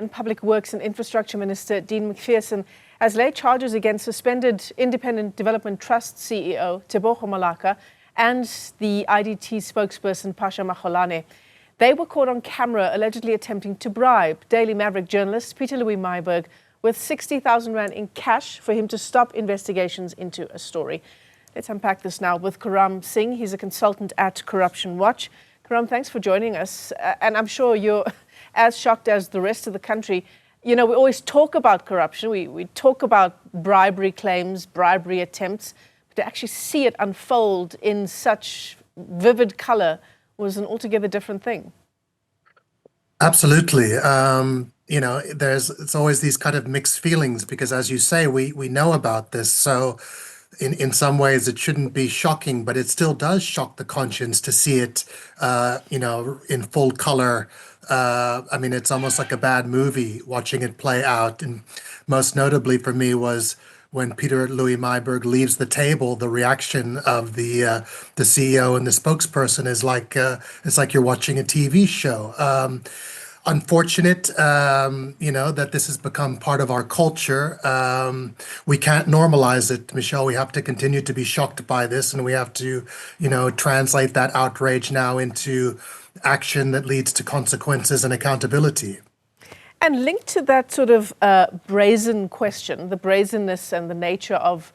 And Public Works and Infrastructure Minister Dean Macpherson has laid charges against suspended Independent Development Trust CEO Tebogo Malaka and the IDT spokesperson Phasha Makgolane. They were caught on camera allegedly attempting to bribe Daily Maverick journalist Peter Louis Myburgh with 60,000 rand in cash for him to stop investigations into a story. Let's unpack this now with Karam Singh. He's a consultant at Corruption Watch. Karam, thanks for joining us. And I'm sure you're as shocked as the rest of the country. You know, we always talk about corruption. We talk about bribery claims, bribery attempts. But to actually see it unfold in such vivid color was an altogether different thing. Absolutely. You know, it's always these kind of mixed feelings because, as you say, we know about this. So in some ways it shouldn't be shocking, but it still does shock the conscience to see it, you know, in full color. I mean, it's almost like a bad movie watching it play out. And most notably for me was when Peter Louis Myburgh leaves the table, the reaction of the CEO and the spokesperson is like it's like you're watching a TV show. Unfortunate, you know, that this has become part of our culture. We can't normalize it, Michelle. We have to continue to be shocked by this, and we have to, you know, translate that outrage now into action that leads to consequences and accountability. And linked to that sort of brazen question, the brazenness and the nature of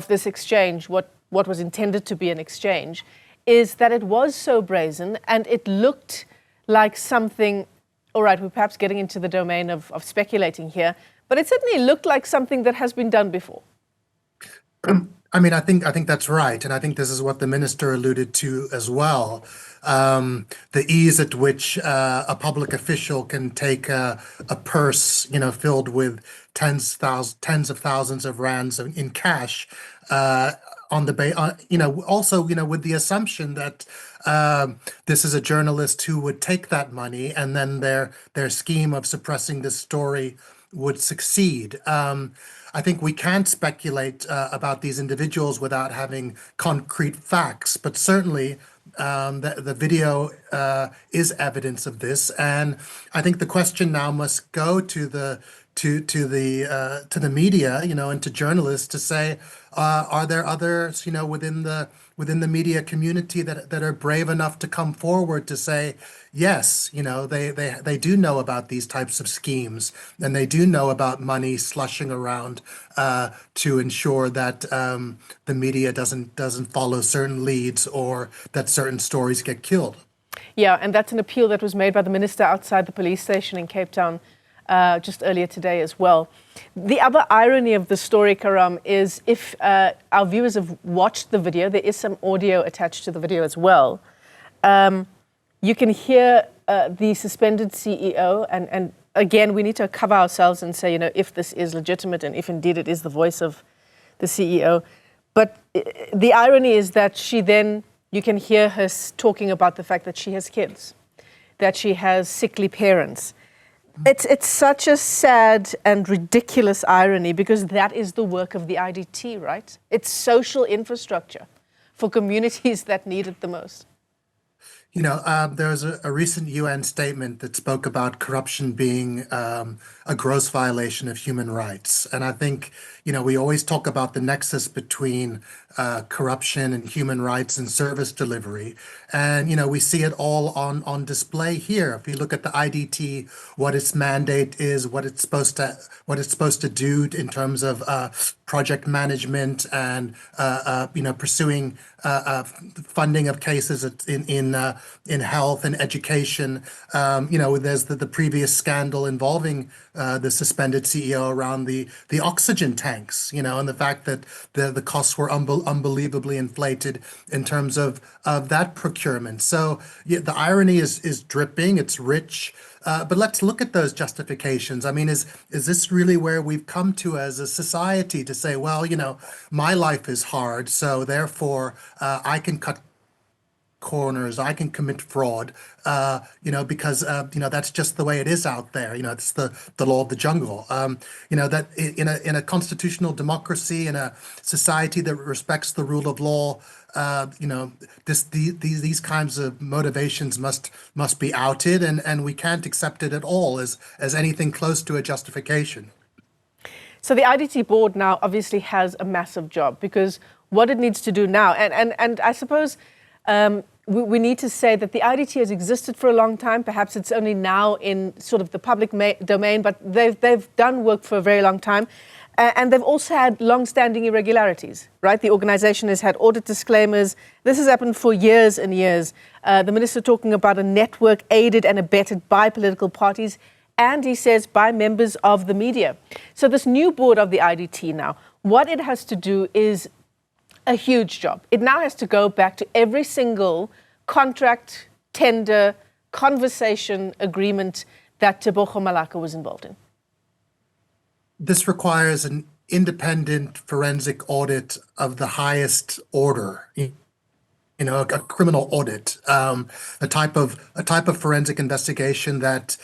this exchange, what was intended to be an exchange, is that it was so brazen and it looked like something. All right, we're perhaps getting into the domain of speculating here, but it certainly looked like something that has been done before. I mean, I think that's right, and I think this is what the minister alluded to as well. The ease at which a public official can take a purse, you know, filled with tens of thousands of rands in cash, on the you know, also, you know, with the assumption that this is a journalist who would take that money and then their scheme of suppressing this story would succeed. I think we can't speculate about these individuals without having concrete facts, but certainly the video is evidence of this. And I think the question now must go to the media, you know, and to journalists to say, are there others, you know, within the media community that are brave enough to come forward to say, yes, you know, they do know about these types of schemes, and they do know about money slushing around to ensure that the media doesn't follow certain leads or that certain stories get killed. Yeah, and that's an appeal that was made by the minister outside the police station in Cape Town just earlier today as well. The other irony of the story, Karam, is if our viewers have watched the video, there is some audio attached to the video as well. You can hear the suspended CEO, and again, we need to cover ourselves and say, you know, if this is legitimate and if indeed it is the voice of the CEO. But the irony is that she then, you can hear her talking about the fact that she has kids, that she has sickly parents. It's such a sad and ridiculous irony because that is the work of the IDT, right? It's social infrastructure for communities that need it the most. You know, there was a recent UN statement that spoke about corruption being a gross violation of human rights. And I think, you know, we always talk about the nexus between corruption and human rights and service delivery. And, you know, we see it all on display here. If you look at the IDT, what its mandate is, what it's supposed to do in terms of project management and, you know, pursuing funding of cases in health and education. You know, there's the previous scandal involving the suspended CEO around the oxygen tanks, you know, and the fact that the costs were unbelievably inflated in terms of that procurement. So yeah, the irony is dripping, it's rich. But let's look at those justifications. I mean, is this really where we've come to as a society to say, well, you know, my life is hard, so therefore I can cut corners, I can commit fraud, you know, because, you know, that's just the way it is out there. You know, it's the law of the jungle. You know, that in a constitutional democracy, in a society that respects the rule of law, these kinds of motivations must be outed, and we can't accept it at all as anything close to a justification. So the IDT board now obviously has a massive job, because what it needs to do now, and I suppose we need to say that the IDT has existed for a long time. Perhaps it's only now in sort of the public domain, but they've done work for a very long time. And they've also had long-standing irregularities, right? The organization has had audit disclaimers. This has happened for years and years. The minister talking about a network aided and abetted by political parties, and he says by members of the media. So this new board of the IDT now, what it has to do is a huge job. It now has to go back to every single contract, tender, conversation, agreement that Tebogo Malaka was involved in. This requires an independent forensic audit of the highest order, a criminal audit, a type of forensic investigation that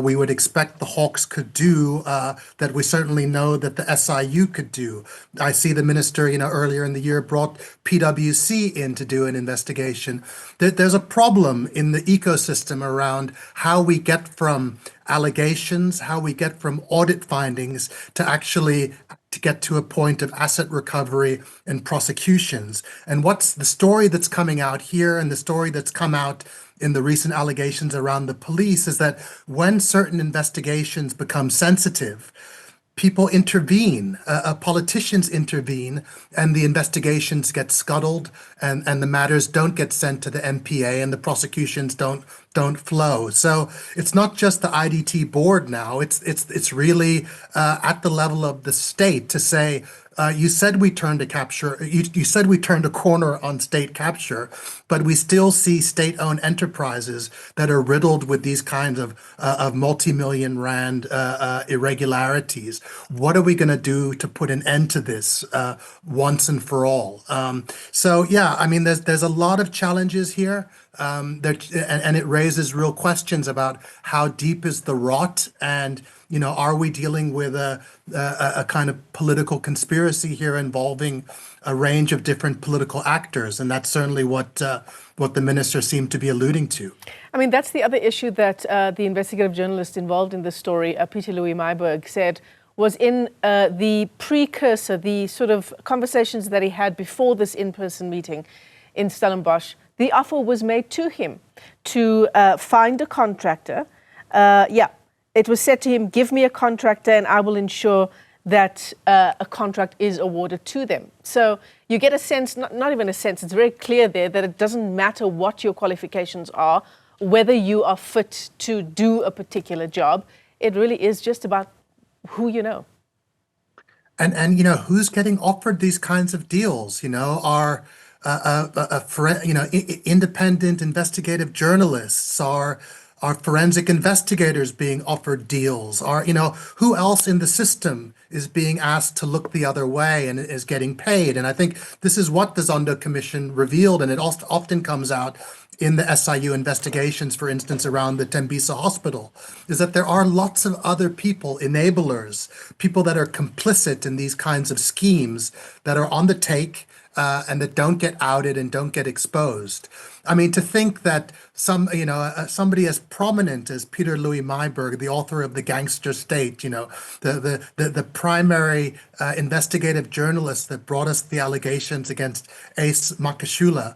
we would expect the Hawks could do, that we certainly know that the SIU could do. I see the minister, earlier in the year brought PwC in to do an investigation. There's a problem in the ecosystem around how we get from allegations, how we get from audit findings to actually to get to a point of asset recovery and prosecutions. And what's the story that's coming out here, and the story that's come out in the recent allegations around the police, is that when certain investigations become sensitive, people intervene, politicians intervene, and the investigations get scuttled, and the matters don't get sent to the MPA, and the prosecutions don't flow. So it's not just the IDT board now, it's really at the level of the state to say, you said we turned a capture. You said we turned a corner on state capture, but we still see state-owned enterprises that are riddled with these kinds of multi-million rand irregularities. What are we going to do to put an end to this once and for all? So yeah, I mean, there's a lot of challenges here. And it raises real questions about how deep is the rot, and are we dealing with a kind of political conspiracy here involving a range of different political actors? And that's certainly what the minister seemed to be alluding to. I mean, that's the other issue that the investigative journalist involved in this story, Peter Louis Myburgh, said was in the precursor, the sort of conversations that he had before this in-person meeting in Stellenbosch. The offer was made to him to find a contractor. It was said to him, give me a contractor and I will ensure that a contract is awarded to them. So you get a sense, not even a sense, it's very clear there that it doesn't matter what your qualifications are, whether you are fit to do a particular job. It really is just about who you know. And who's getting offered these kinds of deals? Are independent investigative journalists, are forensic investigators being offered deals? Who else in the system is being asked to look the other way and is getting paid? And I think this is what the Zondo Commission revealed, and it also often comes out in the SIU investigations, for instance, around the Tembisa Hospital, is that there are lots of other people, enablers, people that are complicit in these kinds of schemes that are on the take, and that don't get outed and don't get exposed. I mean, to think that somebody as prominent as Peter Louis Myburgh, the author of The Gangster State, the primary investigative journalist that brought us the allegations against Ace Makashula,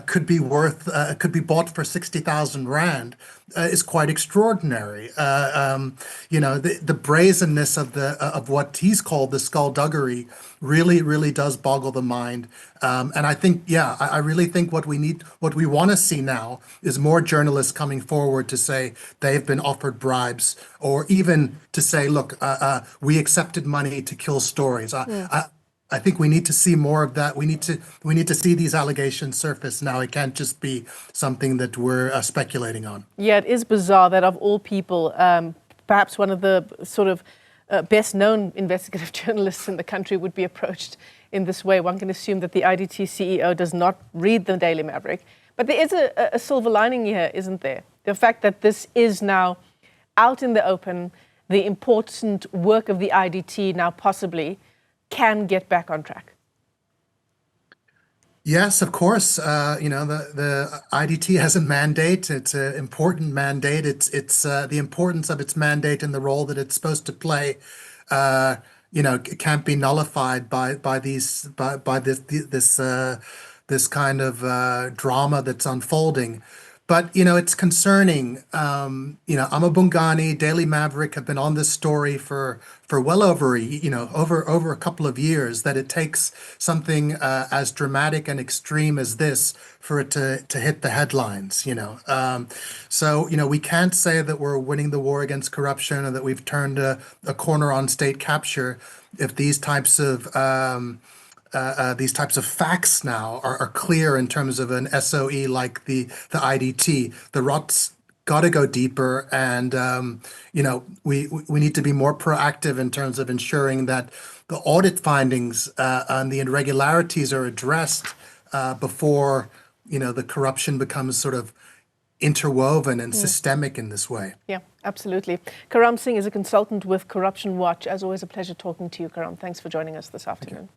could be bought for 60,000 rand, is quite extraordinary. The brazenness of what he's called the skullduggery really does boggle the mind. And I think, I really think what we want to see now is more journalists coming forward to say they've been offered bribes, or even to say, look, we accepted money to kill stories. I think we need to see more of that. We need to see these allegations surface now. It can't just be something that we're speculating on. Yeah, it is bizarre that of all people, perhaps one of the sort of best-known investigative journalists in the country would be approached in this way. One can assume that the IDT CEO does not read the Daily Maverick. But there is a silver lining here, isn't there? The fact that this is now out in the open, the important work of the IDT now possibly can get back on track. Yes, of course. The IDT has a mandate. It's an important mandate. It's the importance of its mandate and the role that it's supposed to play. Uh, it can't be nullified by this kind of drama that's unfolding. But it's concerning. Amabungani, Daily Maverick have been on this story for well over over a couple of years. That it takes something as dramatic and extreme as this for it to hit the headlines. We can't say that we're winning the war against corruption or that we've turned a corner on state capture if these types of facts now are clear in terms of an SOE like the IDT. The rot's got to go deeper, and we need to be more proactive in terms of ensuring that the audit findings and the irregularities are addressed before the corruption becomes sort of interwoven and systemic in this way. Yeah, absolutely. Karam Singh is a consultant with Corruption Watch. As always, a pleasure talking to you, Karam. Thanks for joining us this afternoon.